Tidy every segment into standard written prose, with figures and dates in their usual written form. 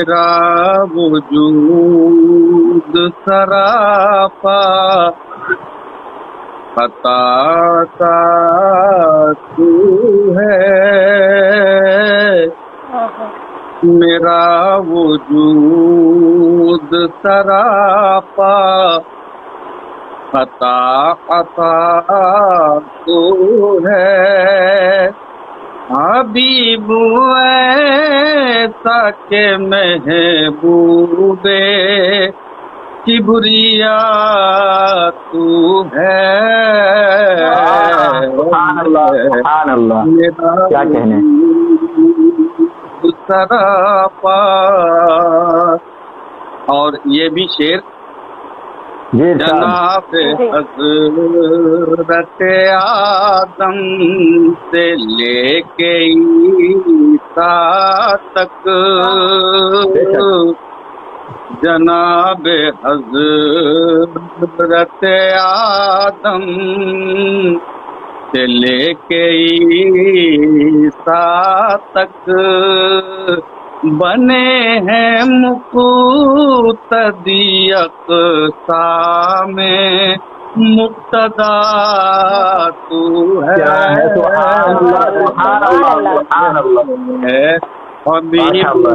میرا وجود سراپا عطا کا تو ہے، میرا وجود سراپا عطا تو ہے، حبیب ایسا کہ محبوب کبریا تو ہے، سبحان اللہ میرا کیا کہنے سراپا۔ اور یہ بھی شعر جی جناب حضرت آدم سے لے کے عیسیٰ تک، جناب حضرت آدم سے لے کے عیسیٰ تک بنے ہیں مقتدی اقصا میں مقتدا تو ہے، حبیب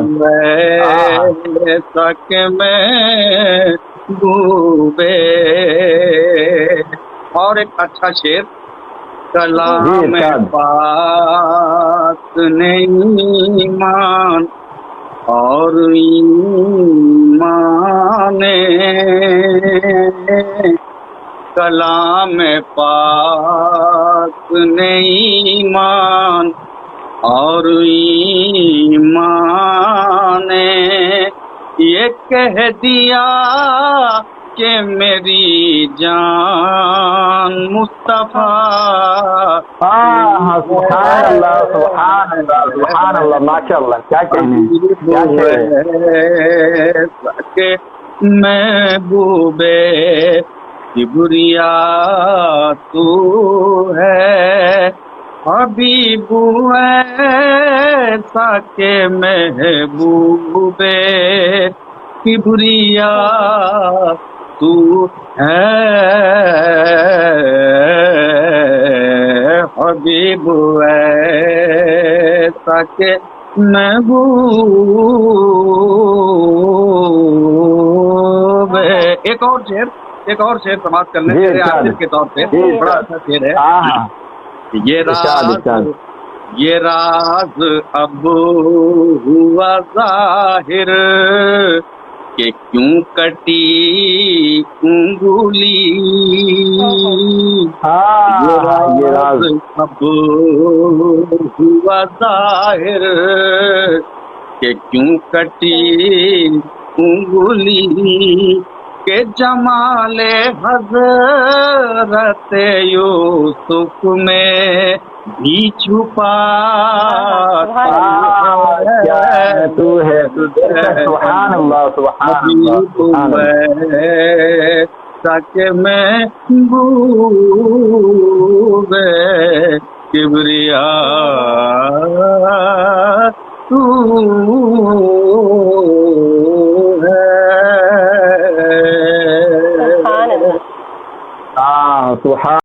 ایسا کہ محبوب۔ اور ایک اچھا شعر، کلام پاک نے ایمان اور ایمان، کلام پاک نے ایمان اور ایمان یہ کہہ دیا کہ میری جان مصطفیٰ۔ سبحان اللہ ماشاء اللہ، کیا کہنے کہ محبوب کبریا تو ہے، حبیب ایسا کہ محبوب کبریا تو ہے، حبیب ایسا کہ محبوب۔ ایک اور شعر سماعت کرنے کے آخر کے طور پہ بڑا اچھا شعر ہے، یہ راز اب ہوا ظاہر کہ کیوں کٹی انگلی، یہ راز اب ہوا ظاہر کہ کیوں کٹی انگلی، کہ جمال حضرت یوسف میں بھی چھپا تو ہے، سبحان اللہ کہ محبوب کبریا